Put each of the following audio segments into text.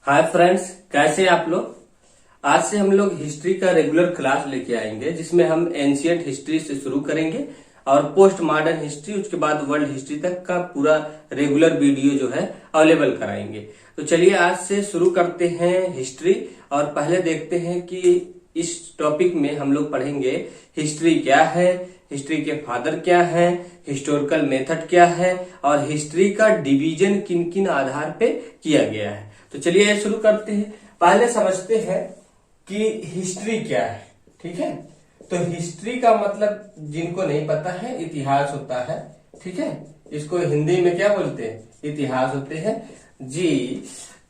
Hi friends, कैसे आप लोग। आज से हम लोग हिस्ट्री का रेगुलर क्लास लेके आएंगे, जिसमें हम एंशियंट हिस्ट्री से शुरू करेंगे और पोस्ट मॉडर्न हिस्ट्री, उसके बाद वर्ल्ड हिस्ट्री तक का पूरा रेगुलर वीडियो जो है अवेलेबल कराएंगे। तो चलिए आज से शुरू करते हैं हिस्ट्री। और पहले देखते हैं कि इस टॉपिक में हम लोग पढ़ेंगे हिस्ट्री क्या है, हिस्ट्री के फादर क्या है, हिस्टोरिकल मेथड क्या है और हिस्ट्री का डिवीजन किन किन आधार पे किया गया है। तो चलिए शुरू करते हैं। पहले समझते हैं कि हिस्ट्री क्या है। ठीक है, तो हिस्ट्री का मतलब जिनको नहीं पता है, इतिहास होता है। ठीक है, इसको हिंदी में क्या बोलते हैं, इतिहास होते हैं जी।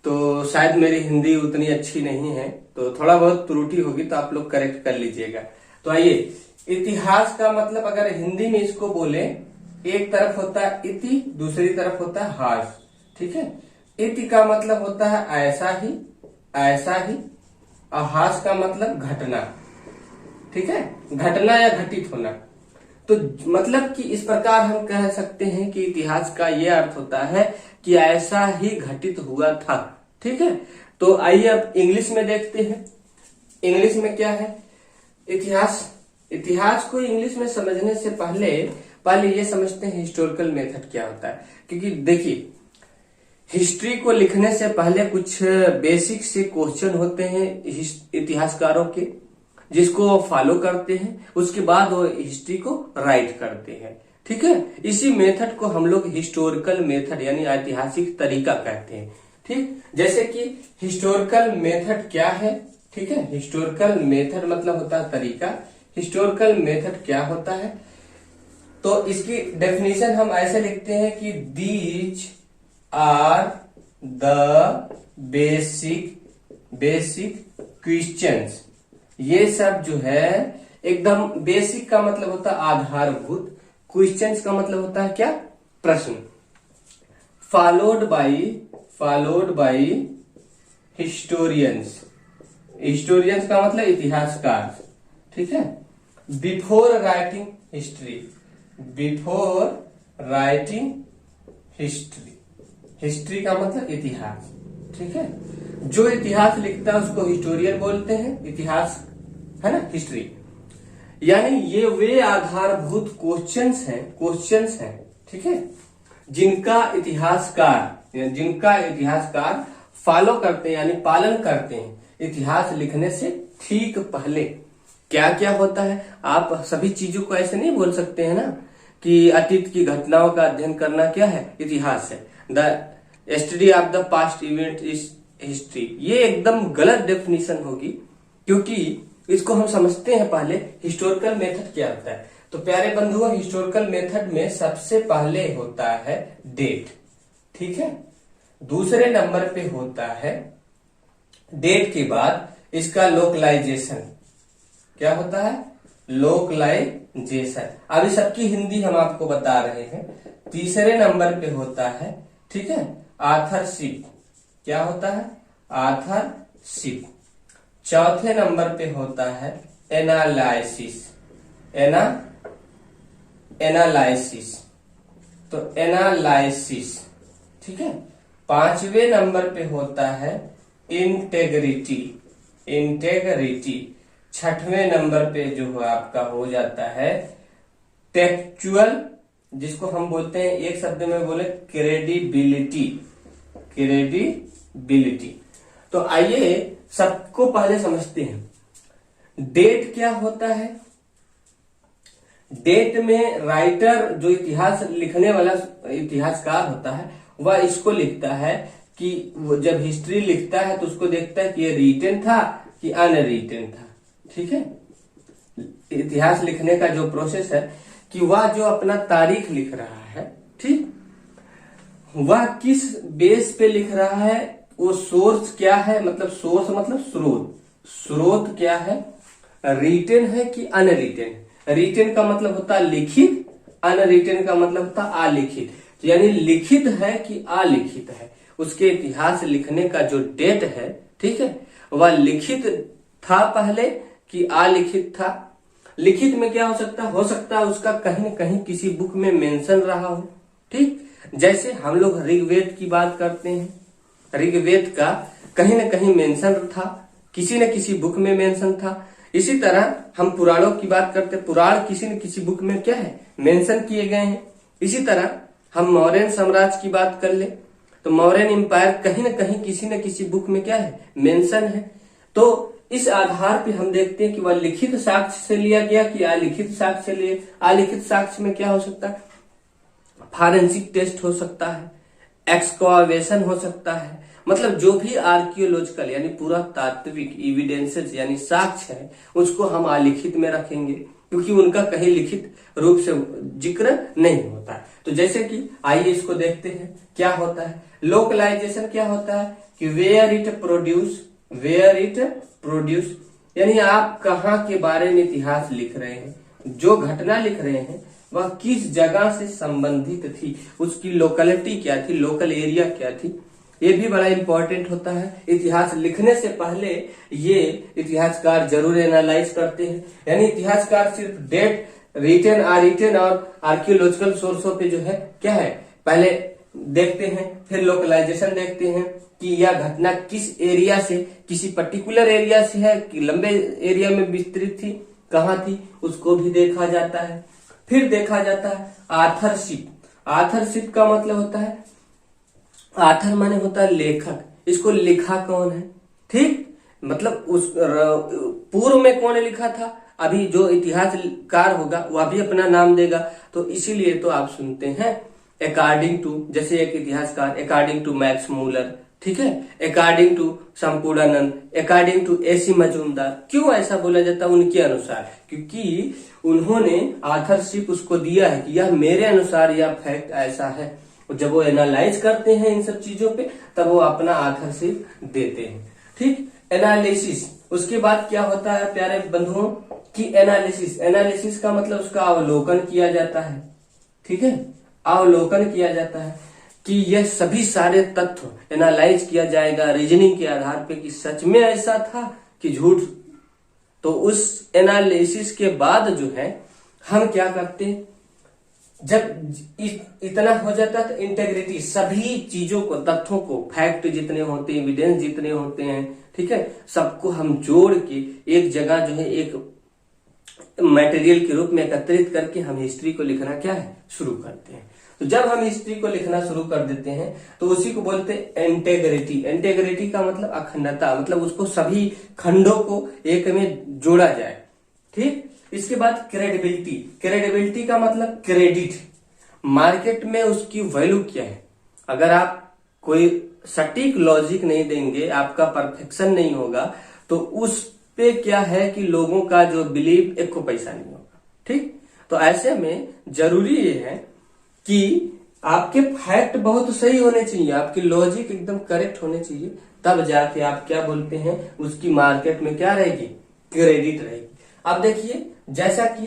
तो शायद मेरी हिंदी उतनी अच्छी नहीं है, तो थोड़ा बहुत त्रुटि होगी तो आप लोग करेक्ट कर लीजिएगा। तो आइए, इतिहास का मतलब अगर हिंदी में इसको बोले, एक तरफ होता है इति, दूसरी तरफ होता है हास। ठीक है, इति का मतलब होता है ऐसा ही, ऐसा ही, और हास का मतलब घटना। ठीक है, घटना या घटित होना। तो मतलब कि इस प्रकार हम कह सकते हैं कि इतिहास का यह अर्थ होता है कि ऐसा ही घटित हुआ था। ठीक है, तो आइए अब इंग्लिश में देखते हैं। इंग्लिश में क्या है इतिहास। इतिहास को इंग्लिश में समझने से पहले ये समझते हैं हिस्टोरिकल मेथड क्या होता है। क्योंकि देखिए, हिस्ट्री को लिखने से पहले कुछ बेसिक से क्वेश्चन होते हैं इतिहासकारों के, जिसको वो फॉलो करते हैं, उसके बाद वो हिस्ट्री को राइट करते हैं। ठीक है, इसी मेथड को हम लोग हिस्टोरिकल मेथड यानी ऐतिहासिक तरीका कहते हैं। ठीक, जैसे कि हिस्टोरिकल मेथड क्या है। ठीक है, हिस्टोरिकल मेथड मतलब होता है तरीका। हिस्टोरिकल मेथड क्या होता है, तो इसकी डेफिनेशन हम ऐसे लिखते हैं कि these are the basic questions. ये सब जो है एकदम बेसिक का मतलब होता है आधारभूत, क्वेश्चंस का मतलब होता है क्या, प्रश्न। Followed by historians. हिस्टोरियंस का मतलब इतिहासकार। ठीक है, बिफोर राइटिंग हिस्ट्री। हिस्ट्री का मतलब इतिहास। ठीक है, जो इतिहास लिखता है उसको हिस्टोरियन बोलते हैं, इतिहास है ना, हिस्ट्री। यानी ये वे आधारभूत क्वेश्चंस हैं। ठीक है, जिनका इतिहासकार फॉलो करते हैं यानी पालन करते हैं इतिहास लिखने से ठीक पहले। क्या क्या होता है, आप सभी चीजों को ऐसे नहीं बोल सकते हैं ना कि अतीत की घटनाओं का अध्ययन करना क्या है, इतिहास है। The study of the past event is history. ये एकदम गलत डेफिनेशन होगी, क्योंकि इसको हम समझते हैं पहले हिस्टोरिकल मेथड क्या होता है। तो प्यारे बंधुओं, हिस्टोरिकल मेथड में सबसे पहले होता है डेट। ठीक है, दूसरे नंबर पे होता है डेट के बाद इसका लोकलाइजेशन। क्या होता है, लोकलाइजेशन। अभी सबकी हिंदी हम आपको बता रहे हैं। तीसरे नंबर पे होता है, ठीक है, ऑथरशिप। क्या होता है, ऑथरशिप। चौथे नंबर पे होता है एनालाइसिस। एनालाइसिस, तो एनालाइसिस। ठीक है, पांचवे नंबर पे होता है इंटेग्रिटी। छठवें नंबर पे जो है आपका हो जाता है टेक्चुअल, जिसको हम बोलते हैं एक शब्द में बोले क्रेडिबिलिटी। तो आइए सबको पहले समझते हैं डेट क्या होता है। डेट में राइटर, जो इतिहास लिखने वाला इतिहासकार होता है, वह इसको लिखता है कि वो जब हिस्ट्री लिखता है तो उसको देखता है कि ये रिटन था कि अनरिटन था। ठीक है, इतिहास लिखने का जो प्रोसेस है कि वह जो अपना तारीख लिख रहा है, ठीक, वह किस बेस पे लिख रहा है, वो सोर्स क्या है, मतलब सोर्स मतलब स्रोत क्या है, रिटन है कि अनरिटन। रिटन का मतलब होता है लिखित, अनरिटन का मतलब होता है अलिखित। यानी लिखित है कि अलिखित है, उसके इतिहास लिखने का जो डेट है, ठीक है, वह लिखित था पहले कि अलिखित था। लिखित में क्या हो सकता है उसका कहीं न कहीं किसी बुक में मेंशन रहा हो। ठीक, जैसे हम लोग ऋग्वेद की बात करते हैं, ऋग्वेद का कहीं ना कहीं मेंशन था, किसी न किसी बुक में मेंशन था। इसी तरह हम पुराणों की बात करते, पुराण किसी न किसी बुक में क्या है, मेंशन किए गए हैं। इसी तरह हम मौर्यन साम्राज्य की बात कर ले तो मौर्यन एम्पायर कहीं ना कहीं किसी न किसी बुक में क्या है, मेंशन है। तो इस आधार पे हम देखते हैं कि वह लिखित साक्ष्य से लिया गया कि अलिखित साक्ष्य से लिए। अलिखित साक्ष्य में क्या हो सकता है, फॉरेंसिक टेस्ट हो सकता है, एक्सकवावेशन हो सकता है, मतलब जो भी आर्कियोलॉजिकल यानी पुरातात्विक एविडेंसेस यानी साक्ष्य है उसको हम अलिखित में रखेंगे, क्योंकि उनका कहीं लिखित रूप से जिक्र नहीं होता है। तो जैसे कि आइए इसको देखते हैं क्या होता है। लोकलाइजेशन क्या होता है कि वेयर इट प्रोड्यूस, यानी आप कहाँ के बारे में इतिहास लिख रहे हैं, जो घटना लिख रहे हैं वह किस जगह से संबंधित थी, उसकी लोकेलिटी क्या थी, लोकल एरिया क्या थी, ये भी बड़ा इंपॉर्टेंट होता है। इतिहास लिखने से पहले ये इतिहासकार जरूर एनालाइज करते हैं, यानी इतिहासकार सिर्फ डेट रिटन और आर्कियोलॉजिकल सोर्सों पे जो है क्या है पहले देखते हैं, फिर लोकलाइजेशन देखते हैं कि यह घटना किस एरिया से, किसी पर्टिकुलर एरिया से है कि लंबे एरिया में विस्तृत थी, कहाँ थी, उसको भी देखा जाता है। फिर देखा जाता है आथरशिप। आथरशिप का मतलब होता है, आथर माने होता है लेखक, इसको लिखा कौन है, ठीक, मतलब उस पूर्व में कौन लिखा था, अभी जो इतिहासकार होगा वह भी अपना नाम देगा। तो इसीलिए तो आप सुनते हैं अकॉर्डिंग टू, जैसे एक इतिहासकार अकॉर्डिंग टू मैक्स मूलर, ठीक है, according to Sampurnanand, according to AC Majumdar. क्यों ऐसा बोला जाता है, उनके अनुसार, क्योंकि उन्होंने आथरशिप उसको दिया है कि यह मेरे अनुसार यह फैक्ट ऐसा है। जब वो एनालाइज करते हैं इन सब चीजों पे तब वो अपना आथरशिप देते हैं, ठीक। एनालिसिस, उसके बाद क्या होता है प्यारे बंधुओं की एनालिसिस का मतलब उसका अवलोकन किया जाता है, ठीक है, अवलोकन किया जाता है कि यह सभी सारे तथ्य एनालाइज किया जाएगा रीजनिंग के आधार पे कि सच में ऐसा था कि झूठ। तो उस एनालिसिस के बाद जो है हम क्या करते हैं, जब इतना हो जाता है तो इंटेग्रिटी, सभी चीजों को, तथ्यों को, फैक्ट जितने होते हैं, एविडेंस जितने होते हैं, ठीक है, सबको हम जोड़ के एक जगह जो है एक मटेरियल के रूप में एकत्रित करके हम हिस्ट्री को लिखना क्या है, शुरू करते हैं। तो जब हम हिस्ट्री को लिखना शुरू कर देते हैं तो उसी को बोलते हैं इंटेग्रिटी। इंटेग्रिटी का मतलब अखंडता, मतलब उसको सभी खंडों को एक में जोड़ा जाए, ठीक। इसके बाद क्रेडिबिलिटी। क्रेडिबिलिटी का मतलब क्रेडिट, मार्केट में उसकी वैल्यू क्या है। अगर आप कोई सटीक लॉजिक नहीं देंगे, आपका परफेक्शन नहीं होगा, तो उस पे क्या है कि लोगों का जो बिलीव एक को पैसा नहीं होगा, ठीक। तो ऐसे में जरूरी ये है कि आपके फैक्ट बहुत सही होने चाहिए, आपकी लॉजिक एकदम करेक्ट होने चाहिए, तब जाके आप क्या बोलते हैं, उसकी मार्केट में क्या रहेगी, क्रेडिट रहेगी। अब देखिए, जैसा कि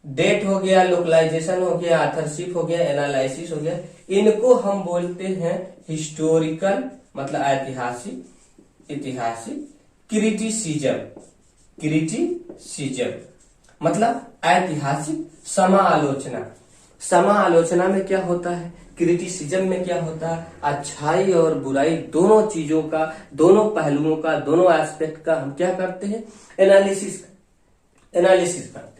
डेट हो गया, लोकलाइजेशन हो गया, आथरशिप हो गया, एनालिसिस हो गया, इनको हम बोलते हैं हिस्टोरिकल मतलब ऐतिहासिक क्रिटिसिज्म मतलब ऐतिहासिक समालोचना। समालोचना में क्या होता है, क्रिटिसिज्म में क्या होता है, अच्छाई और बुराई दोनों चीजों का, दोनों पहलुओं का, दोनों एस्पेक्ट का हम क्या करते हैं, एनालिसिस करते हैं।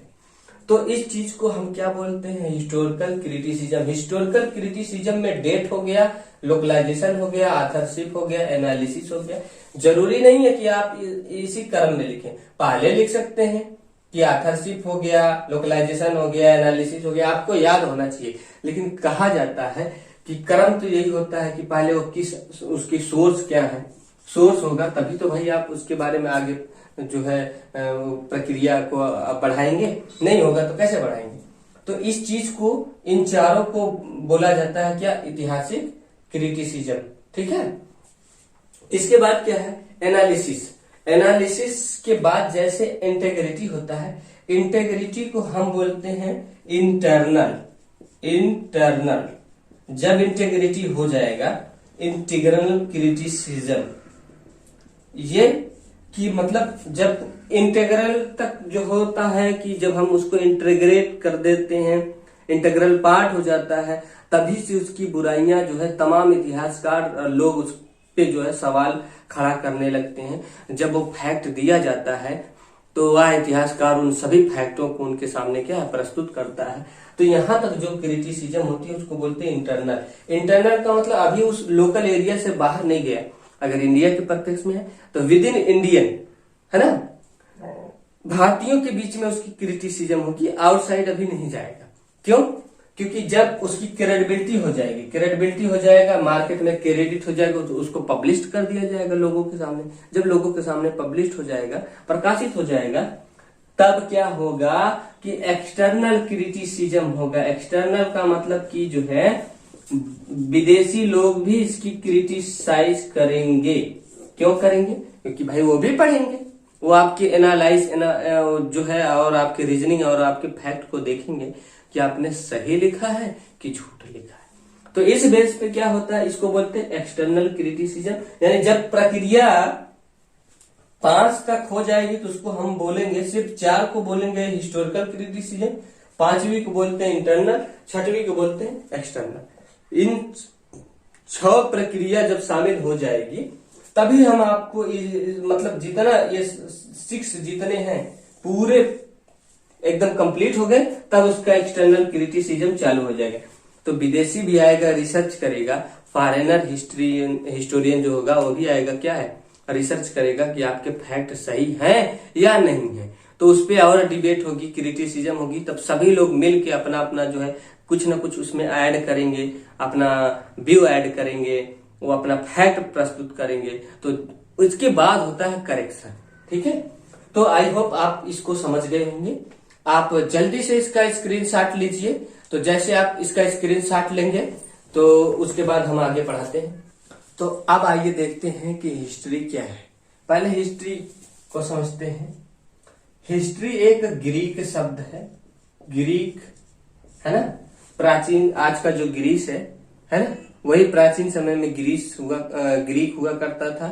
तो इस चीज को हम क्या बोलते हैं, हिस्टोरिकल क्रिटिसिज्म। हिस्टोरिकल क्रिटिसिज्म में डेट हो गया, लोकलाइजेशन हो गया, आथरशिप हो गया, एनालिसिस हो गया। जरूरी नहीं है कि आप इसी क्रम में लिखें, पहले लिख सकते हैं कि आथरशिप हो गया, लोकलाइजेशन हो गया, एनालिसिस हो गया, आपको याद होना चाहिए। लेकिन कहा जाता है कि क्रम तो यही होता है कि पहले वो किस, उसकी सोर्स क्या है, सोर्स होगा तभी तो भाई आप उसके बारे में आगे जो है प्रक्रिया को बढ़ाएंगे, नहीं होगा तो कैसे बढ़ाएंगे। तो इस चीज को, इन चारों को बोला जाता है क्या, ऐतिहासिक क्रिटिसिज्म, ठीक है। इसके बाद क्या है, एनालिसिस के बाद जैसे इंटेग्रिटी होता है, इंटेग्रिटी को हम बोलते हैं इंटरनल। जब इंटेग्रिटी हो जाएगा, इंटीग्रल क्रिटिसिज्म, ये कि मतलब जब इंटेग्रल तक जो होता है कि जब हम उसको इंटीग्रेट कर देते हैं, इंटीग्रल पार्ट हो जाता है, तभी से उसकी बुराइयां जो है तमाम इतिहासकार लोग पे जो है सवाल खड़ा करने लगते हैं। जब वो फैक्ट दिया जाता है तो वह इतिहासकार उन सभी फैक्टों को उनके सामने क्या है प्रस्तुत करता है। तो यहाँ तक जो क्रिटिसिज्म होती है उसको बोलते हैं इंटरनल। इंटरनल का मतलब अभी उस लोकल एरिया से बाहर नहीं गया। अगर इंडिया के परिप्रेक्ष्य में है तो विद इन इंडियन, है ना, भारतीयों के बीच में उसकी क्रिटिसिज्म होगी, आउटसाइड अभी नहीं जाएगा। क्यों? क्योंकि जब उसकी क्रेडिबिलिटी हो जाएगी, क्रेडिबिलिटी हो जाएगा, मार्केट में क्रेडिट हो जाएगा, तो उसको पब्लिश कर दिया जाएगा लोगों के सामने। जब लोगों के सामने पब्लिश हो जाएगा, प्रकाशित हो जाएगा, तब क्या होगा कि एक्सटर्नल क्रिटिसिज्म होगा। एक्सटर्नल का मतलब कि जो है विदेशी लोग भी इसकी क्रिटिसाइज करेंगे। क्यों करेंगे? क्योंकि भाई वो भी पढ़ेंगे, वो आपके एनालाइज जो है और आपके रीजनिंग और आपके फैक्ट को देखेंगे कि आपने सही लिखा है कि झूठ लिखा है। तो इस बेस पे क्या होता है, इसको बोलते हैं एक्सटर्नल क्रिटिसिज्म। यानी जब प्रक्रिया 5 तक हो जाएगी तो उसको हम बोलेंगे, सिर्फ 4 को बोलेंगे हिस्टोरिकल क्रिटिसिज्म, 5वीं को बोलते हैं इंटरनल, 6वीं को बोलते हैं एक्सटर्नल। इन 6 प्रक्रिया जब शामिल हो जाएगी तभी हम आपको मतलब जितना ये 6 जितने हैं पूरे एकदम कंप्लीट हो गए, तब उसका एक्सटर्नल क्रिटिसिज्म चालू हो जाएगा। तो विदेशी भी आएगा, रिसर्च करेगा, फॉरेनर हिस्टोरियन जो होगा वो भी आएगा, क्या है, रिसर्च करेगा कि आपके फैक्ट सही हैं या नहीं है। तो उस पर और डिबेट होगी, क्रिटिसिज्म होगी, तब सभी लोग मिल के अपना अपना जो है कुछ ना कुछ उसमें ऐड करेंगे, अपना व्यू ऐड करेंगे, वो अपना फैक्ट प्रस्तुत करेंगे। तो उसके बाद होता है करेक्शन। ठीक है, तो आई होप आप इसको समझ गए होंगे। आप जल्दी से इसका स्क्रीनशॉट लीजिए। तो जैसे आप इसका स्क्रीनशॉट लेंगे तो उसके बाद हम आगे पढ़ाते हैं। तो अब आइए देखते हैं कि हिस्ट्री क्या है। पहले हिस्ट्री को समझते हैं। हिस्ट्री एक ग्रीक शब्द है, ग्रीक है ना, प्राचीन, आज का जो ग्रीस है ना, वही प्राचीन समय में ग्रीक हुआ करता था।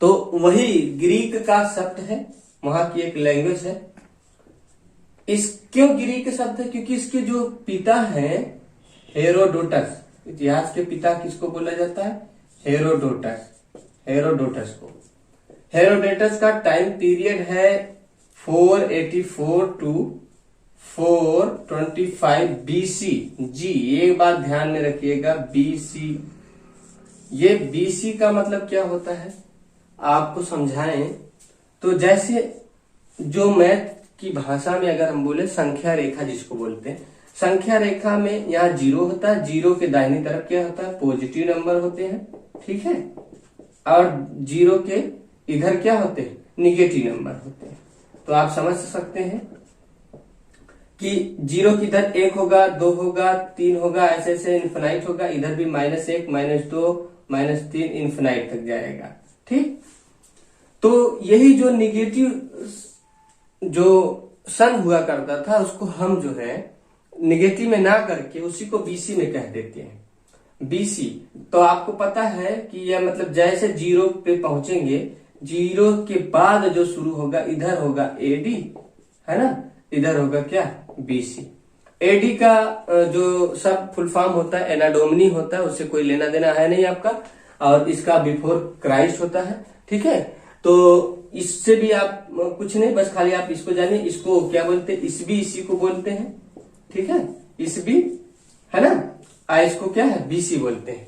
तो वही ग्रीक का शब्द है, वहां की एक लैंग्वेज है। क्यों ग्रीक शब्द है? क्योंकि इसके जो पिता हैं हेरोडोटस, इतिहास के पिता किसको बोला जाता है? हेरोडोटस। हेरोडोटस को, हेरोडोटस का टाइम पीरियड है 484 टू 425 बीसी। जी, ये बात ध्यान में रखिएगा, बीसी। ये बीसी का मतलब क्या होता है आपको समझाएं तो जैसे जो मैथ की भाषा में अगर हम बोले संख्या रेखा जिसको बोलते हैं, संख्या रेखा में यहाँ 0 होता है, 0 के दाहिनी तरफ क्या होता है? पॉजिटिव नंबर होते हैं, ठीक है, और 0 के इधर क्या होते हैं? निगेटिव नंबर होते हैं। तो आप समझ सकते हैं कि 0 की इधर 1 होगा, 2 होगा, 3 होगा, ऐसे ऐसे इन्फिनाइट होगा, इधर भी -1, -2, -3 इन्फिनाइट तक जाएगा। ठीक, तो यही जो निगेटिव जो सन हुआ करता था उसको हम जो है निगेटिव में ना करके उसी को बीसी में कह देते हैं। बीसी तो आपको पता है कि यह मतलब जैसे 0 पे पहुंचेंगे, 0 के बाद जो शुरू होगा इधर होगा एडी, है ना, इधर होगा क्या? बीसी। एडी का जो सब फुल फॉर्म होता है एनाडोमनी होता है, उससे कोई लेना देना है नहीं आपका, और इसका बिफोर क्राइस्ट होता है। ठीक है, तो इससे भी आप कुछ नहीं, बस खाली आप इसको जानिए। इसको क्या बोलते हैं? ईसवी, इसी को बोलते हैं, ठीक है, ईसवी, है ना। इसको क्या है? बीसी बोलते हैं,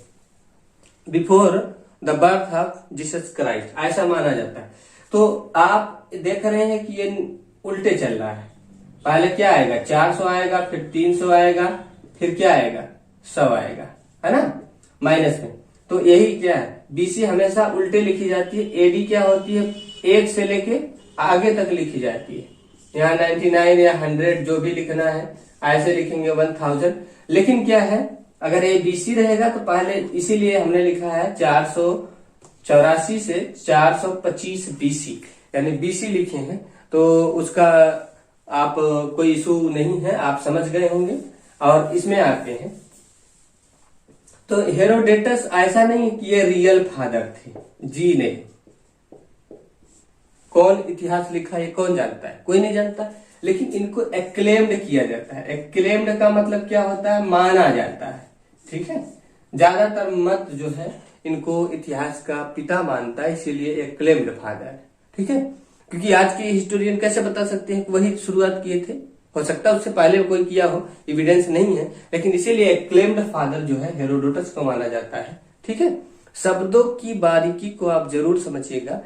before the birth of Jesus Christ, ऐसा माना जाता है। तो आप देख रहे हैं कि ये उल्टे चल रहा है। पहले क्या आएगा? 400 आएगा, फिर 300 आएगा, फिर क्या आएगा? 100 आएगा, है ना, माइनस में। तो यही क्या है? बीसी हमेशा उल्टे लिखी जाती है। एडी क्या होती है? 1 से लेके आगे तक लिखी जाती है। यहाँ 99 या 100 जो भी लिखना है ऐसे लिखेंगे, 1000। लेकिन क्या है, अगर ये बीसी रहेगा तो पहले, इसीलिए हमने लिखा है 484 से 425 बीसी, यानी बीसी लिखे हैं। तो उसका आप कोई इशू नहीं है, आप समझ गए होंगे। और इसमें आते हैं तो हेरोडेटस ऐसा नहीं कि ये रियल फादर थे, जी नहीं। कौन इतिहास लिखा है कौन जानता है? कोई नहीं जानता। लेकिन इनको एक्लेम्ड किया जाता है। एक्लेम्ड का मतलब क्या होता है? माना जाता है, ठीक है, ज्यादातर मत जो है इनको इतिहास का पिता मानता है, इसीलिए एक क्लेम्ड फादर है। ठीक है, क्योंकि आज के हिस्टोरियन कैसे बता सकते हैं कि वही शुरुआत किए थे, हो सकता है उससे पहले कोई किया हो, एविडेंस नहीं है, लेकिन इसीलिए एक क्लेम्ड फादर जो है हेरोडोटस को माना जाता है। ठीक है, शब्दों की बारीकी को आप जरूर समझिएगा,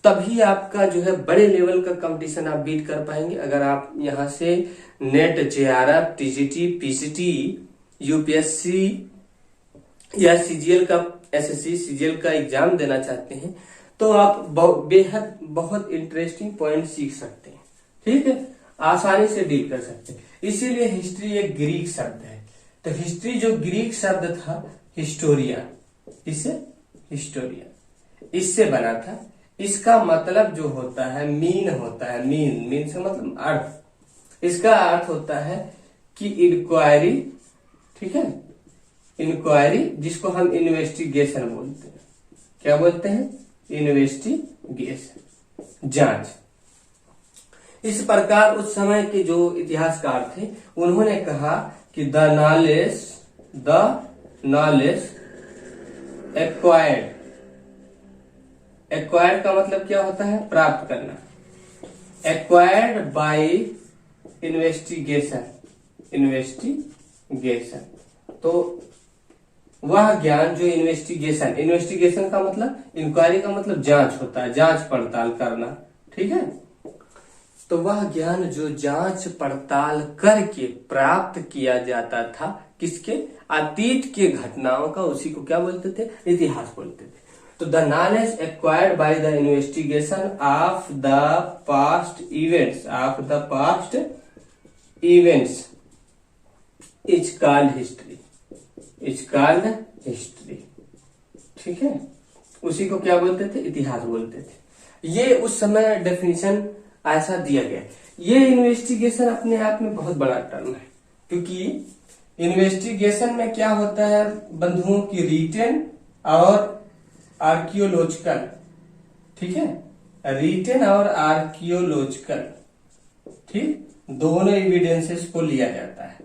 तभी आपका जो है बड़े लेवल का कंपटीशन आप बीट कर पाएंगे। अगर आप यहाँ से net, JRF, TGT, PCT, UPSC या सीजीएल का, एसएससी सीजीएल का एग्जाम देना चाहते हैं तो आप बेहद बहुत इंटरेस्टिंग पॉइंट सीख सकते हैं। ठीक है, आसानी से डील कर सकते हैं। इसीलिए हिस्ट्री एक ग्रीक शब्द है। तो हिस्ट्री जो ग्रीक शब्द था हिस्टोरिया, इसे हिस्टोरिया इससे बना था। इसका मतलब जो होता है मीन होता है, मीन से मतलब अर्थ। इसका अर्थ होता है कि इंक्वायरी, ठीक है, इंक्वायरी जिसको हम इन्वेस्टिगेशन बोलते हैं। क्या बोलते हैं? इन्वेस्टिगेशन, जांच। इस प्रकार उस समय के जो इतिहासकार थे उन्होंने कहा कि द नॉलेज एक्वायर्ड का मतलब क्या होता है? प्राप्त करना। एक्वायर्ड बाय इन्वेस्टिगेशन, तो वह ज्ञान जो इन्वेस्टिगेशन का मतलब, इंक्वायरी का मतलब जांच होता है, जांच पड़ताल करना। ठीक है, तो वह ज्ञान जो जांच पड़ताल करके प्राप्त किया जाता था, किसके? अतीत के घटनाओं का, उसी को क्या बोलते थे? इतिहास बोलते थे। तो the knowledge acquired by the investigation of the past events is called history. ठीक है, उसी को क्या बोलते थे? इतिहास बोलते थे। ये उस समय डेफिनेशन ऐसा दिया गया। ये इन्वेस्टिगेशन अपने आप में बहुत बड़ा टर्म है, क्योंकि इन्वेस्टिगेशन में क्या होता है बंधुओं की? रिटेन और आर्कियोलॉजिकल। ठीक है, रिटेन और आर्कियोलॉजिकल, ठीक, दोनों एविडेंसेस को लिया जाता है।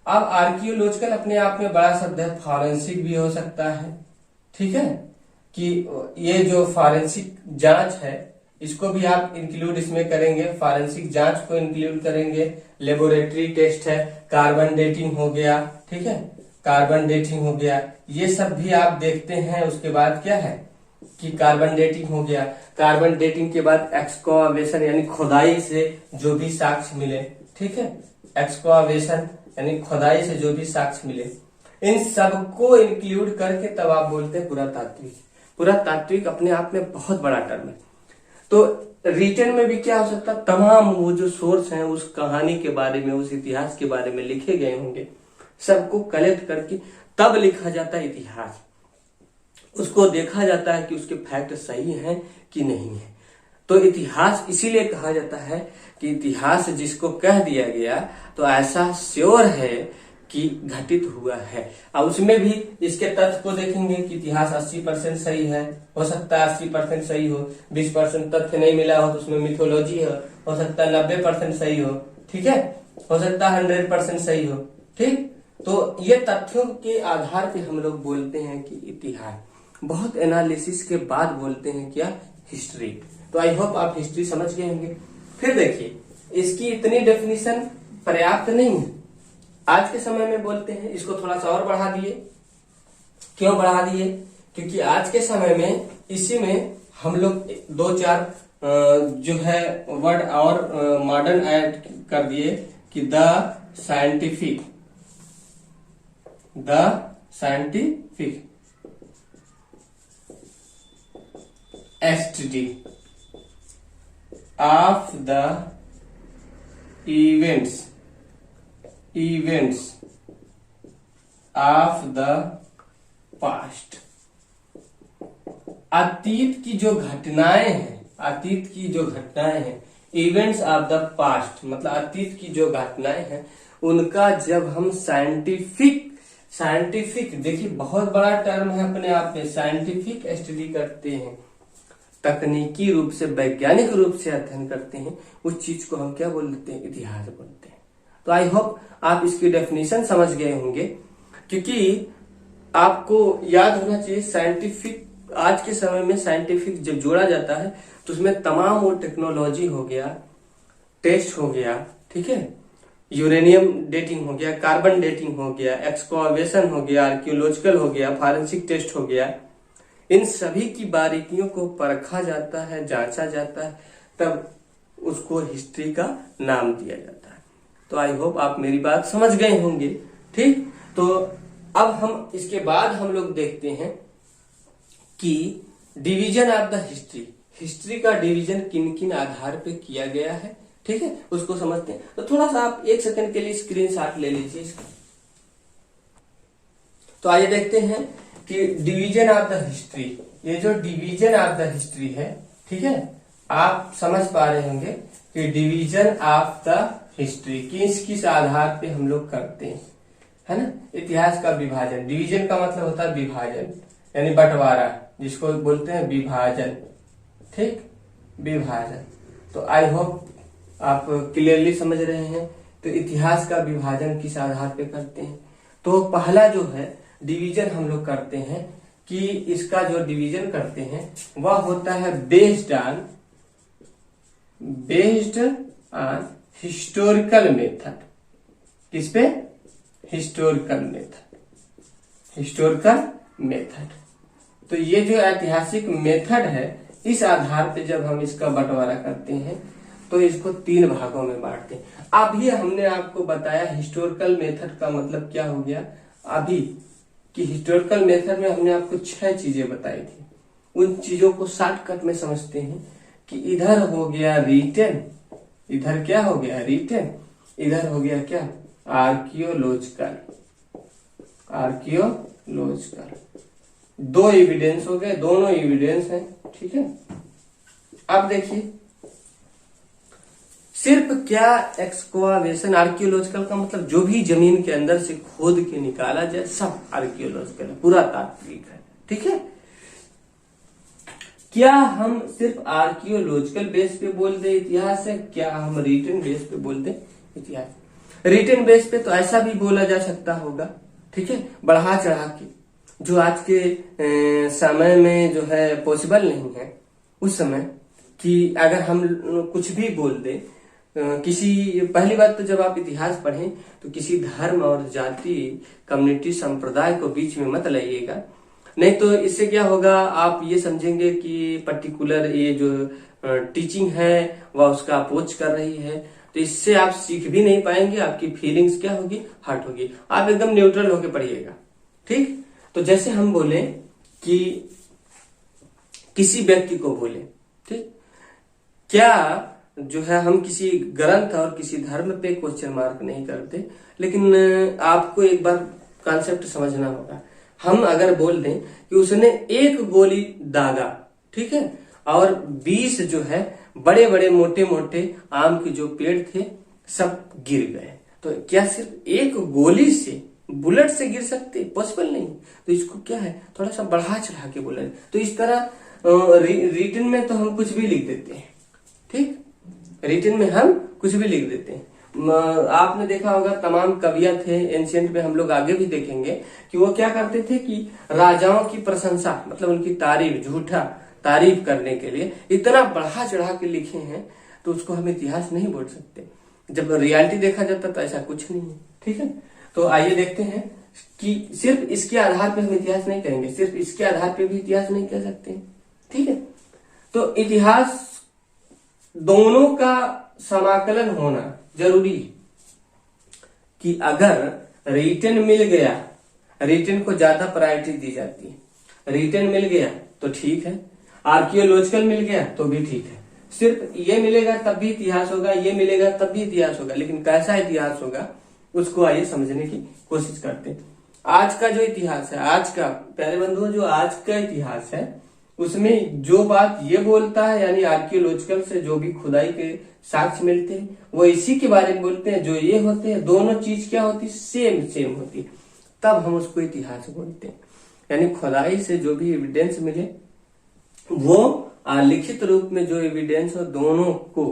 अब आर्कियोलॉजिकल अपने आप में बड़ा शब्द है, फॉरेंसिक भी हो सकता है। ठीक है, कि ये जो फॉरेंसिक जांच है इसको भी आप इंक्लूड इसमें करेंगे, फॉरेंसिक जांच को इंक्लूड करेंगे। लेबोरेटरी टेस्ट है, कार्बन डेटिंग हो गया। ठीक है, कार्बन डेटिंग हो गया, ये सब भी आप देखते हैं। उसके बाद क्या है कि कार्बन डेटिंग हो गया, कार्बन डेटिंग के बाद एक्सकावेशन यानी खुदाई से जो भी साक्ष्य मिले। ठीक है, एक्सकावेशन यानी खुदाई से जो भी साक्ष्य मिले, इन सबको इंक्लूड करके तब आप बोलते हैं पुरातात्विक। पुरातात्विक अपने आप में बहुत बड़ा टर्म है। तो रिटन में भी क्या हो सकता है? तमाम वो जो सोर्स हैं उस कहानी के बारे में, उस इतिहास के बारे में लिखे गए होंगे, सबको कलेक्ट करके तब लिखा जाता है इतिहास। उसको देखा जाता है कि उसके फैक्ट सही हैं कि नहीं है। तो इतिहास इसीलिए कहा जाता है कि इतिहास जिसको कह दिया गया तो ऐसा श्योर है कि घटित हुआ है। अब उसमें भी इसके तथ्य को देखेंगे कि इतिहास 80% सही है, हो सकता है 80% सही हो, 20% तथ्य नहीं मिला हो तो उसमें मिथोलॉजी हो सकता है 90% सही हो। ठीक है, हो सकता है 100% सही हो। ठीक, तो ये तथ्यों के आधार पे हम लोग बोलते हैं कि इतिहास, बहुत एनालिसिस के बाद बोलते हैं क्या? हिस्ट्री। तो आई होप आप हिस्ट्री समझ गए होंगे। फिर देखिए, इसकी इतनी डेफिनेशन पर्याप्त नहीं है। आज के समय में बोलते हैं, इसको थोड़ा सा और बढ़ा दिए। क्यों बढ़ा दिए? क्योंकि आज के समय में इसी में हम लोग 2-4 जो है वर्ड और मॉडर्न ऐड कर दिए कि the scientific study of the events of the past. अतीत की जो घटनाएं हैं, इवेंट्स ऑफ द पास्ट मतलब अतीत की जो घटनाएं हैं उनका जब हम साइंटिफिक देखिए बहुत बड़ा टर्म है अपने आप में, साइंटिफिक स्टडी करते हैं, तकनीकी रूप से, वैज्ञानिक रूप से अध्ययन करते हैं, उस चीज को हम क्या बोल देते हैं? इतिहास बोलते हैं। तो आई होप आप इसकी डेफिनेशन समझ गए होंगे, क्योंकि आपको याद होना चाहिए साइंटिफिक, आज के समय में साइंटिफिक जब जोड़ा जाता है तो उसमें तमाम वो टेक्नोलॉजी हो गया, टेस्ट हो गया, ठीक है, यूरेनियम डेटिंग हो गया, कार्बन डेटिंग हो गया, एक्सकॉवेशन हो गया, आर्कियोलॉजिकल हो गया, फॉरेंसिक टेस्ट हो गया, इन सभी की बारीकियों को परखा जाता है, जांचा जाता है, तब उसको हिस्ट्री का नाम दिया जाता है। तो आई होप आप मेरी बात समझ गए होंगे। ठीक, तो अब हम इसके बाद हम लोग देखते हैं कि division of the history, history का डिवीजन किन किन आधार पे किया गया है, ठीक है, उसको समझते हैं। तो थोड़ा सा आप 1 सेकंड के लिए स्क्रीनशॉट ले लीजिए इसका। तो आइए देखते हैं कि डिवीजन ऑफ द हिस्ट्री, ये जो डिवीजन ऑफ द हिस्ट्री है, ठीक है, आप समझ पा रहे होंगे कि डिवीजन ऑफ द हिस्ट्री किस किस आधार पे हम लोग करते हैं, है ना। इतिहास का विभाजन, डिवीजन का मतलब होता है विभाजन, यानी बंटवारा, जिसको बोलते हैं विभाजन, ठीक, विभाजन। तो आई होप आप क्लियरली समझ रहे हैं। तो इतिहास का विभाजन किस आधार पे करते हैं, तो पहला जो है डिवीजन हम लोग करते हैं कि इसका जो डिवीजन करते हैं वह होता है बेस्ड ऑन हिस्टोरिकल मेथड। किस पे? Historical method. तो ये जो ऐतिहासिक मेथड है, इस आधार पे जब हम इसका बंटवारा करते हैं तो इसको 3 भागों में बांटते हैं। अभी हमने आपको बताया हिस्टोरिकल मेथड का मतलब क्या हो गया अभी, कि हिस्टोरिकल मेथड में हमने आपको 6 चीजें बताई थी। उन चीजों को शॉर्टकट में समझते हैं कि इधर हो गया रिटन, इधर क्या हो गया रिटन, इधर हो गया क्या आर्कियोलॉजिकल। 2 एविडेंस हो गए, दोनों एविडेंस हैं, ठीक है। अब देखिए, सिर्फ क्या एक्सकवावेशन, आर्कियोलॉजिकल का मतलब जो भी जमीन के अंदर से खोद के निकाला जाए सब आर्कियोलॉजिकल है, पूरा तात्विक है, ठीक है। क्या हम सिर्फ आर्कियोलॉजिकल बेस पे बोल दे इतिहास है, क्या हम रिटन बेस पे बोल दे इतिहास। रिटन बेस पे तो ऐसा भी बोला जा सकता होगा, ठीक है, बढ़ा चढ़ा के, जो आज के समय में जो है पॉसिबल नहीं है उस समय, कि अगर हम कुछ भी बोल दे किसी, पहली बात तो जब आप इतिहास पढ़ें तो किसी धर्म और जाति, कम्युनिटी, संप्रदाय को बीच में मत लाइएगा, नहीं तो इससे क्या होगा, आप ये समझेंगे कि पर्टिकुलर ये जो टीचिंग है वह उसका अपोज कर रही है, तो इससे आप सीख भी नहीं पाएंगे, आपकी फीलिंग्स क्या होगी, हर्ट होगी। आप एकदम न्यूट्रल होकर पढ़िएगा, ठीक। तो जैसे हम बोले कि किसी व्यक्ति को बोले, ठीक, क्या जो है हम किसी ग्रंथ और किसी धर्म पे क्वेश्चन मार्क नहीं करते, लेकिन आपको एक बार कॉन्सेप्ट समझना होगा। हम अगर बोल दें कि उसने 1 गोली दागा, ठीक है, और 20 जो है बड़े बड़े मोटे मोटे आम के जो पेड़ थे सब गिर गए, तो क्या सिर्फ 1 गोली से, बुलेट से गिर सकते? पॉसिबल नहीं। तो इसको क्या है, थोड़ा सा बढ़ा चढ़ा के बोला। तो इस तरह रिटन में तो हम कुछ भी लिख देते हैं, ठीक, रिटन में हम कुछ भी लिख देते हैं। आपने देखा होगा तमाम कवियां थे एंशिएंट में, हम लोग आगे भी देखेंगे कि वो क्या करते थे कि राजाओं की प्रशंसा, मतलब उनकी तारीफ, झूठा तारीफ करने के लिए इतना बढ़ा चढ़ा के लिखे हैं, तो उसको हम इतिहास नहीं बोल सकते। जब रियलिटी देखा जाता तो ऐसा कुछ नहीं है, ठीक है। तो आइए देखते हैं कि सिर्फ इसके आधार पे हम इतिहास नहीं कहेंगे, सिर्फ इसके आधार पे भी इतिहास नहीं कह सकते, ठीक है। तो इतिहास दोनों का समाकलन होना जरूरी है, कि अगर रिटन मिल गया, रिटन को ज्यादा प्रायोरिटी दी जाती है, रिटन मिल गया तो ठीक है, आर्कियोलॉजिकल मिल गया तो भी ठीक है। सिर्फ ये मिलेगा तब भी इतिहास होगा, ये मिलेगा तब भी इतिहास होगा, लेकिन कैसा इतिहास होगा उसको आइए समझने की कोशिश करते हैं। आज का जो इतिहास है, आज का, प्यारे बंधुओं, जो आज का इतिहास है उसमें जो बात ये बोलता है, यानी आर्कियोलॉजिकल से जो भी खुदाई के साक्ष्य मिलते हैं वो इसी के बारे में बोलते हैं। जो ये होते हैं दोनों चीज क्या होती है, सेम होती है, तब हम उसको इतिहास बोलते हैं। यानी खुदाई से जो भी एविडेंस मिले वो लिखित रूप में जो एविडेंस हो, दोनों को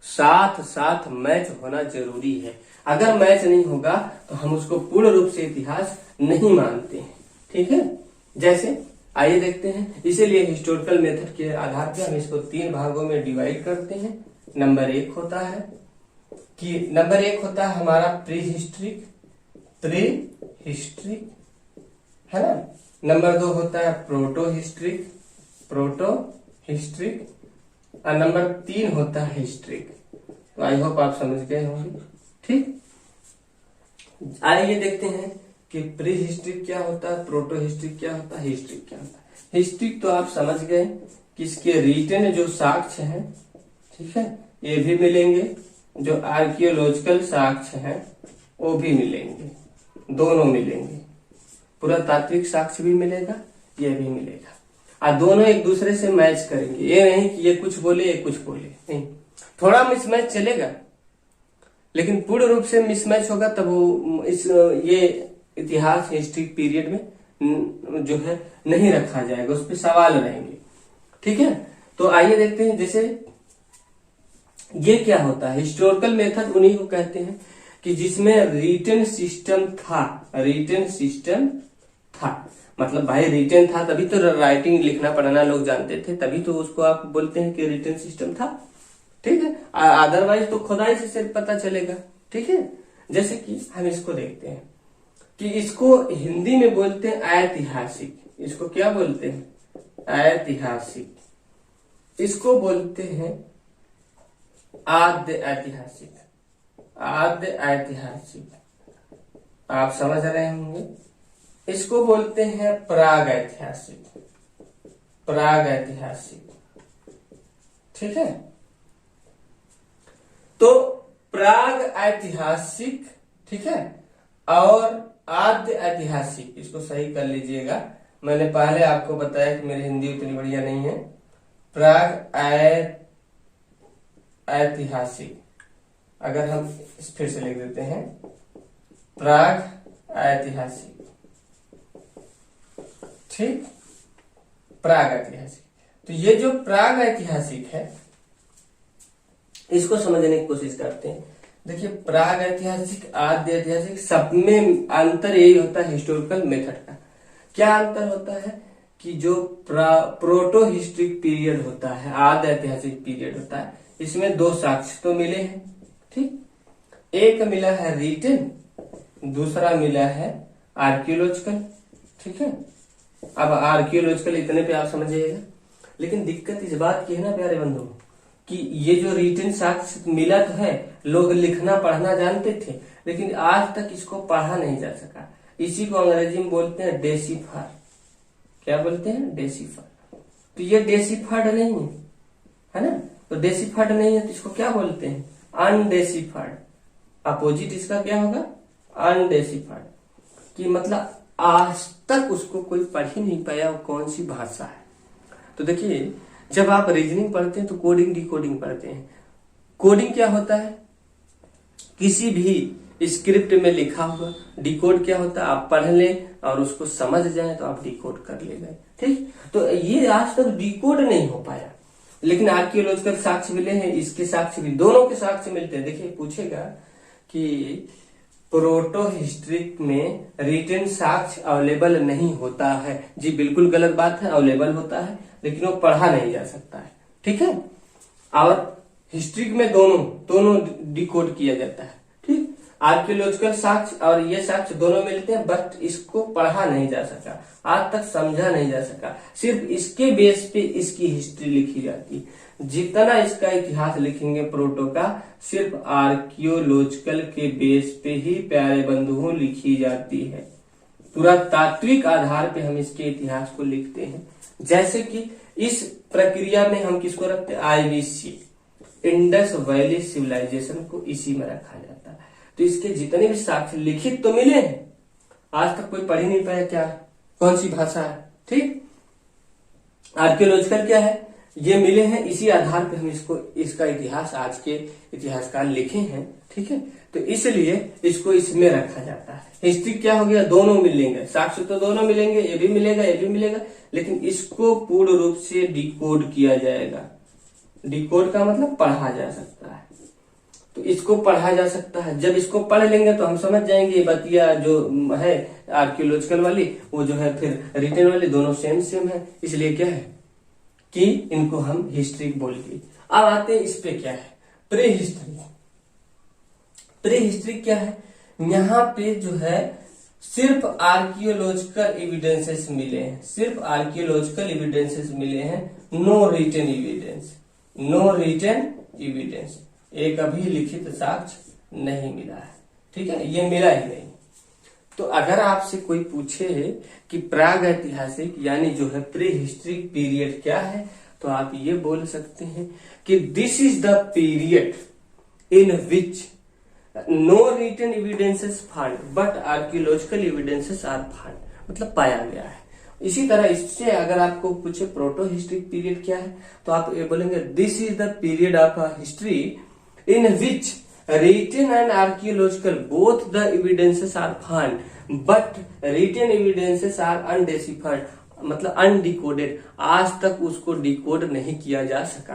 साथ साथ मैच होना जरूरी है। अगर मैच नहीं होगा तो हम उसको पूर्ण रूप से इतिहास नहीं मानते हैं, ठीक है। जैसे आइए देखते हैं, इसीलिए हिस्टोरिकल मेथड के आधार पर हम इसको 3 भागों में डिवाइड करते हैं। नंबर 1 होता है हमारा प्री हिस्ट्रिक, है ना। नंबर 2 होता है प्रोटो हिस्ट्रिक, और नंबर 3 होता है हिस्ट्रिक। तो आई होप आप समझ गए होंगे, ठीक। आइए देखते हैं कि प्री हिस्ट्रिक क्या होता है, प्रोटो हिस्ट्रिक क्या होता है, हिस्ट्रिक क्या होता है। हिस्ट्रिक तो आप समझ गए कि इसके रिटन जो साक्ष्य हैं, ठीक है, ये भी मिलेंगे, जो आर्कियोलॉजिकल साक्ष्य हैं वो भी मिलेंगे, दोनों मिलेंगे। पुरातात्विक साक्ष्य भी मिलेगा, ये भी मिलेगा, और दोनों एक दूसरे से मैच करेंगे। ये नहीं कि ये कुछ बोले ये कुछ बोले, नहीं, थोड़ा मिसमैच चलेगा, लेकिन पूर्ण रूप से मिसमैच होगा तब वो ये इतिहास हिस्ट्री पीरियड में जो है नहीं रखा जाएगा, उस पर सवाल रहेंगे, ठीक है। तो आइए देखते हैं, जैसे ये क्या होता है, हिस्टोरिकल मेथड उन्हीं को कहते हैं कि जिसमें रिटन सिस्टम था, मतलब भाई रिटन था तभी तो राइटिंग लिखना पढ़ना लोग जानते थे, तभी तो उसको आप बोलते हैं कि रिटन सिस्टम था, ठीक है। अदरवाइज तो खुदाई से सिर्फ पता चलेगा, ठीक है। जैसे कि हम इसको देखते हैं कि इसको हिंदी में बोलते हैं ऐतिहासिक, इसको क्या बोलते हैं, ऐतिहासिक, इसको बोलते हैं आद्य ऐतिहासिक, आप समझ रहे होंगे। इसको बोलते हैं प्राग ऐतिहासिक, ठीक है। तो प्राग ऐतिहासिक, ठीक है, और आद्य ऐतिहासिक, इसको सही कर लीजिएगा, मैंने पहले आपको बताया कि मेरी हिंदी उतनी बढ़िया नहीं है। प्राग ऐतिहासिक, अगर हम फिर से लिख देते हैं, प्राग ऐतिहासिक, ठीक, प्राग ऐतिहासिक। तो ये जो प्राग ऐतिहासिक है, इसको समझने की कोशिश करते हैं। देखिए, प्राग ऐतिहासिक, आद्य ऐतिहासिक, सब में अंतर यही होता है हिस्टोरिकल मेथड का। क्या अंतर होता है कि जो प्रोटो हिस्ट्रिक पीरियड होता है, आद्य ऐतिहासिक पीरियड होता है, इसमें 2 साक्ष्य तो मिले हैं, ठीक, एक मिला है रिटन, दूसरा मिला है आर्कियोलॉजिकल, ठीक है। अब आर्कियोलॉजिकल इतने पे आप समझिएगा, लेकिन दिक्कत इस बात की है ना प्यारे बंधु, कि ये जो रिटन साक्ष्य मिला तो है, लोग लिखना पढ़ना जानते थे, लेकिन आज तक इसको पढ़ा नहीं जा सका। इसी को अंग्रेजी में बोलते हैं डेसिफर, क्या बोलते हैं, डेसिफर। तो ये डेसिफर्ड नहीं है ना, तो डेसिफर्ड नहीं है तो इसको क्या बोलते हैं, अनडेसिफर्ड। अपोजिट इसका क्या होगा, अनडेसिफर्ड, कि मतलब आज तक उसको कोई पढ़ ही नहीं पाया वो कौन सी भाषा है। तो देखिए, जब आप रीजनिंग पढ़ते हैं तो कोडिंग डिकोडिंग पढ़ते हैं। कोडिंग क्या होता है, किसी भी स्क्रिप्ट में लिखा हुआ। डिकोड क्या होता है, आप पढ़ लें और उसको समझ जाएं तो आप डिकोड कर ले गए, ठीक। तो ये आज तक डिकोड नहीं हो पाया, लेकिन आर्कियोलॉजिकल साक्ष्य मिले हैं, इसके साक्ष्य भी, दोनों के साक्ष्य मिलते हैं। देखिए, पूछेगा कि प्रोटो हिस्ट्रिक में रिटन साक्ष्य अवेलेबल नहीं होता है। जी बिल्कुल गलत बात है, अवेलेबल होता है, लेकिन वो पढ़ा नहीं जा सकता है, ठीक है। और हिस्ट्रिक में दोनों डिकोड किया जाता है, ठीक। आर्कियोलॉजिकल साक्ष्य और ये साक्ष्य दोनों मिलते हैं, बट इसको पढ़ा नहीं जा सका, आज तक समझा नहीं जा सका। सिर्फ इसके बेस पे इसकी हिस्ट्री लिखी जाती है। जितना इसका इतिहास लिखेंगे प्रोटो का, सिर्फ आर्कियोलॉजिकल के बेस पे ही प्यारे बंधुओं लिखी जाती है। पुरातात्विक आधार पे हम इसके इतिहास को लिखते हैं। जैसे कि इस प्रक्रिया में हम किसको रखते हैं, IVC, इंडस वैली सिविलाइजेशन को इसी में रखा जाता है। तो इसके जितने भी साक्ष्य लिखित तो मिले हैं, आज तक कोई पढ़ ही नहीं पाया क्या कौन सी भाषा है, ठीक। आर्कियोलॉजिकल क्या है, ये मिले हैं, इसी आधार पे हम इसका इतिहास आज के इतिहासकार लिखे हैं, ठीक है। तो इसलिए इसको इसमें रखा जाता है। हिस्ट्री क्या हो गया, दोनों मिलेंगे, साक्ष्य तो दोनों मिलेंगे, ये भी मिलेगा ये भी मिलेगा, लेकिन इसको पूर्ण रूप से डिकोड किया जाएगा। डिकोड का मतलब पढ़ा जा सकता है, तो इसको पढ़ा जा सकता है। जब इसको पढ़ लेंगे तो हम समझ जाएंगे बतिया जो है आर्कियोलॉजिकल वाली, वो जो है फिर रिटन वाली, दोनों सेम सेम है, इसलिए क्या है कि इनको हम हिस्ट्री बोलेंगे। अब आते हैं इस पे क्या है, प्री हिस्ट्री। प्री हिस्ट्री क्या है, यहाँ पे जो है सिर्फ आर्कियोलॉजिकल एविडेंसेस मिले हैं, सिर्फ आर्कियोलॉजिकल एविडेंसेस मिले हैं, no written evidence, no written evidence, एक अभी लिखित साक्ष्य नहीं मिला है। ठीक है, ये मिला ही नहीं। तो अगर आपसे कोई पूछे कि प्राग ऐतिहासिक यानी जो है प्री हिस्ट्रिक पीरियड क्या है, तो आप ये बोल सकते हैं कि this is the period in which no written evidences found but archaeological evidences are found, मतलब पाया गया है। इसी तरह इससे अगर आपको पूछे प्रोटो हिस्ट्रिक पीरियड क्या है, तो आप ये बोलेंगे this is the period of history in which written and archaeological both the evidences are found but written evidences are undeciphered, मतलब अनडिकोडेड, आज तक उसको डिकोड नहीं किया जा सका।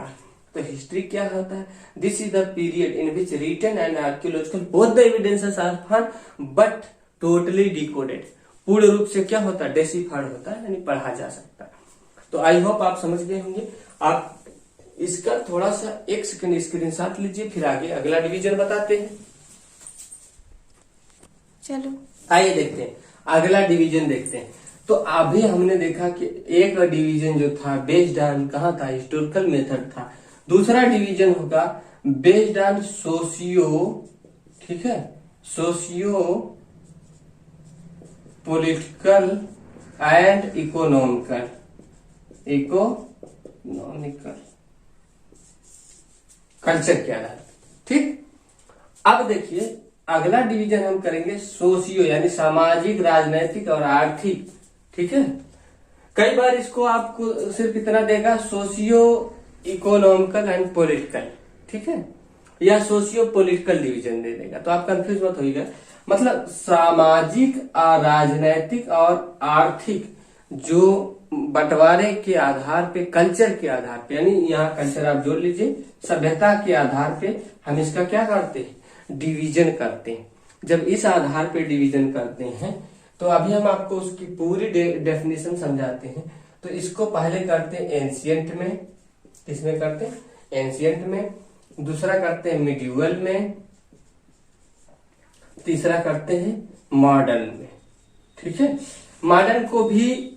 तो हिस्ट्री क्या होता है, this is the period in which written and archaeological both the evidences are found but totally decoded, पूर्ण रूप से क्या होता है, डेसिफाइड होता है, यानी पढ़ा जा सकता है। तो आई होप आप समझ गए होंगे। आप इसका थोड़ा सा एक सेकंड स्क्रीनशॉट लीजिए, फिर आगे अगला डिवीजन बताते हैं। चलो आइए देखते हैं, अगला डिवीजन देखते हैं। तो अभी हमने देखा कि एक डिवीजन जो था बेस्ड ऑन कहाँ था, हिस्टोरिकल मेथड था। दूसरा डिवीजन होगा बेस्ड ऑन सोशियो, ठीक है, socio political and economical, economical culture के आधार। ठीक, अब देखिए अगला डिवीजन हम करेंगे सोशियो यानी सामाजिक, राजनैतिक और आर्थिक। ठीक है, कई बार इसको आपको सिर्फ इतना देगा सोशियो इकोनॉमिकल एंड पॉलिटिकल, ठीक है, या सोशियो पॉलिटिकल डिवीजन दे देगा, तो आप कंफ्यूज मत होइएगा। मतलब सामाजिक, राजनैतिक और आर्थिक जो बंटवारे के आधार पे, कल्चर के आधार पे, यानी यहाँ कल्चर आप जोड़ लीजिए, सभ्यता के आधार पे हम इसका क्या करते हैं, डिवीजन करते हैं। जब इस आधार पे डिवीजन करते हैं तो अभी हम आपको उसकी पूरी डेफिनेशन समझाते हैं। तो इसको पहले करते हैं एंशियंट में, किसमें करते हैं, एंशियंट में, दूसरा करते हैं मिडिवल में, तीसरा करते हैं मॉडर्न में। ठीक है, मॉडर्न को भी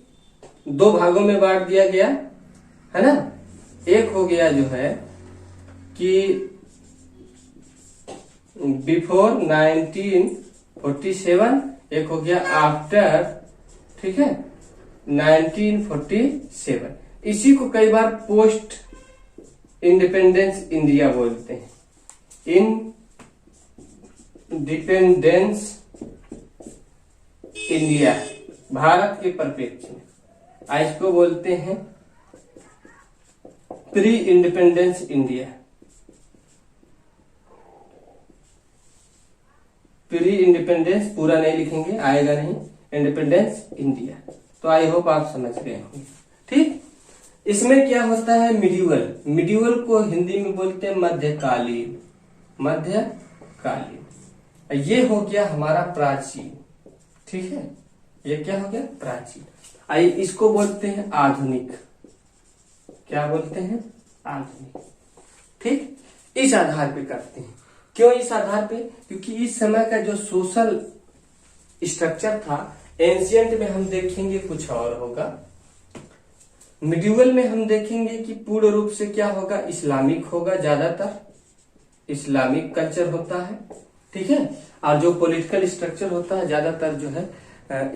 दो भागों में बांट दिया गया है ना। एक हो गया जो है कि बिफोर 1947, एक हो गया आफ्टर, ठीक है, 1947। इसी को कई बार पोस्ट इंडिपेंडेंस इंडिया बोलते हैं, इंडिपेंडेंस इंडिया, भारत के परिप्रेक्ष्य में। इसको बोलते हैं pre independence India, pre independence पूरा नहीं लिखेंगे, आएगा नहीं, इंडिपेंडेंस इंडिया। तो आई होप आप समझ गए होंगे। ठीक, इसमें क्या होता है, मिडिवल, मिडिवल को हिंदी में बोलते हैं मध्यकालीन, मध्यकालीन। ये हो गया हमारा प्राचीन। ठीक है, ये क्या हो गया, प्राचीन। आइए इसको बोलते हैं आधुनिक, क्या बोलते हैं, आधुनिक। ठीक, इस आधार पे करते हैं। क्यों इस आधार पे, क्योंकि इस समय का जो सोशल स्ट्रक्चर था एंशियंट में हम देखेंगे कुछ और होगा, मिडिवल में हम देखेंगे कि पूर्ण रूप से क्या होगा, इस्लामिक होगा, ज्यादातर इस्लामिक कल्चर होता है। ठीक है, और जो पॉलिटिकल स्ट्रक्चर होता है ज्यादातर जो है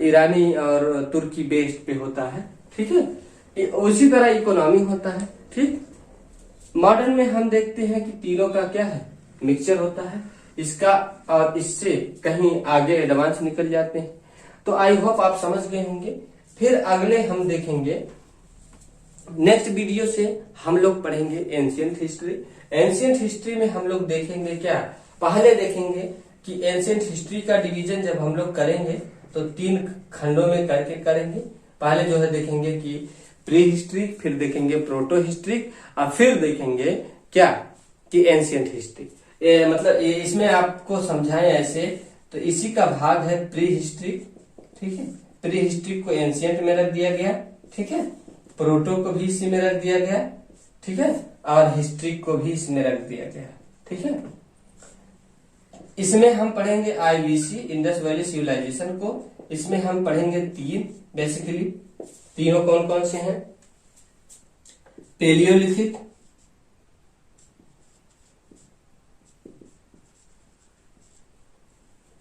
ईरानी और तुर्की बेस्ड पे होता है। ठीक है, उसी तरह इकोनॉमी होता है। ठीक, मॉडर्न में हम देखते हैं कि तीनों का क्या है, मिक्सचर होता है इसका, और इससे कहीं आगे एडवांस निकल जाते हैं। तो आई होप आप समझ गए होंगे। फिर अगले हम देखेंगे, नेक्स्ट वीडियो से हम लोग पढ़ेंगे एंशियंट हिस्ट्री। एंशियंट हिस्ट्री में हम लोग देखेंगे क्या, पहले देखेंगे कि एंशियंट हिस्ट्री का डिवीजन जब हम लोग करेंगे तो 3 खंडों में करके करेंगे। पहले जो है देखेंगे कि प्री हिस्ट्री, फिर देखेंगे प्रोटो हिस्ट्री, और फिर देखेंगे क्या कि एंशियंट हिस्ट्री। मतलब इसमें आपको समझाएं ऐसे, तो इसी का भाग है प्री हिस्ट्री। ठीक है। प्री हिस्ट्री को एंशियंट में रख दिया गया, ठीक है। प्रोटो को भी इसी में रख दिया गया, ठीक है। और हिस्ट्री को भी इसमें रख दिया गया, ठीक है। इसमें हम पढ़ेंगे आईवीसी, इंडस वैली सिविलाइजेशन को। इसमें हम पढ़ेंगे 3 बेसिकली। तीनों कौन कौन से हैं? पेलियोलिथिक,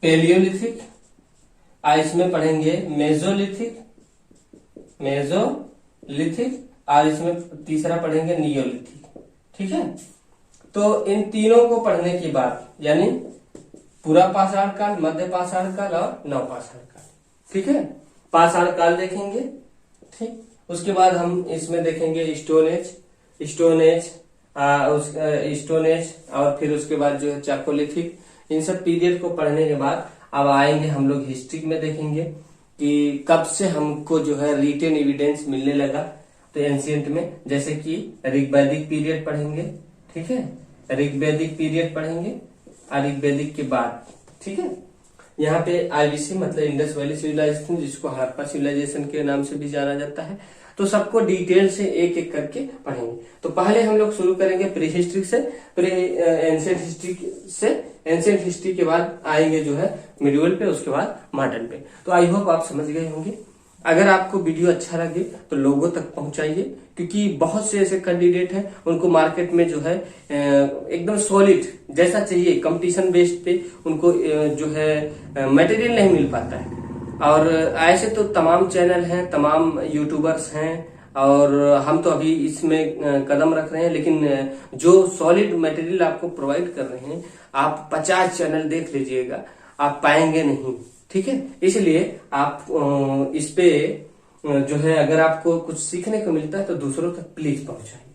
पेलियोलिथिक, और इसमें पढ़ेंगे मेजोलिथिक, और इसमें तीसरा पढ़ेंगे नियोलिथिक, ठीक है। तो इन तीनों को पढ़ने के बाद यानी पूरा पाषाण काल, मध्य पाषाण काल और नवपाषाण काल, ठीक है। पाषाण काल देखेंगे, ठीक। उसके बाद हम इसमें देखेंगे स्टोन एज और फिर उसके बाद जो है चाकोलिथिक। इन सब पीरियड को पढ़ने के बाद अब आएंगे हम लोग हिस्ट्री में, देखेंगे कि कब से हमको जो है रिटेन एविडेंस मिलने लगा। तो एंशियंट में जैसे कि ऋग्वैदिक पीरियड पढ़ेंगे, ठीक है। ऋग्वैदिक पीरियड पढ़ेंगे और ऋग्वैदिक के बाद, ठीक है। यहाँ पे आईवीसी मतलब इंडस वैली सिविलाइजेशन, जिसको हड़प्पा सिविलाइजेशन के नाम से भी जाना जाता है। तो सबको डिटेल से एक एक करके पढ़ेंगे। तो पहले हम लोग शुरू करेंगे प्री हिस्ट्री से, एंशियंट हिस्ट्री से। एंशियंट हिस्ट्री के बाद आएंगे जो है मिडिवल पे, उसके बाद मॉडर्न पे। तो आई होप आप समझ गए होंगे। अगर आपको वीडियो अच्छा लगे तो लोगों तक पहुंचाइए, क्योंकि बहुत से ऐसे कैंडिडेट हैं उनको मार्केट में जो है एकदम सॉलिड जैसा चाहिए, कंपटीशन बेस्ड पे उनको जो है मटेरियल नहीं मिल पाता है। और ऐसे तो तमाम चैनल हैं, तमाम यूट्यूबर्स हैं, और हम तो अभी इसमें कदम रख रहे हैं। लेकिन जो सॉलिड मटेरियल आपको प्रोवाइड कर रहे हैं, आप 50 चैनल देख लीजिएगा, आप पाएंगे नहीं, ठीक है। इसलिए आप इस पे जो है अगर आपको कुछ सीखने को मिलता है तो दूसरों तक प्लीज पहुंचाएं।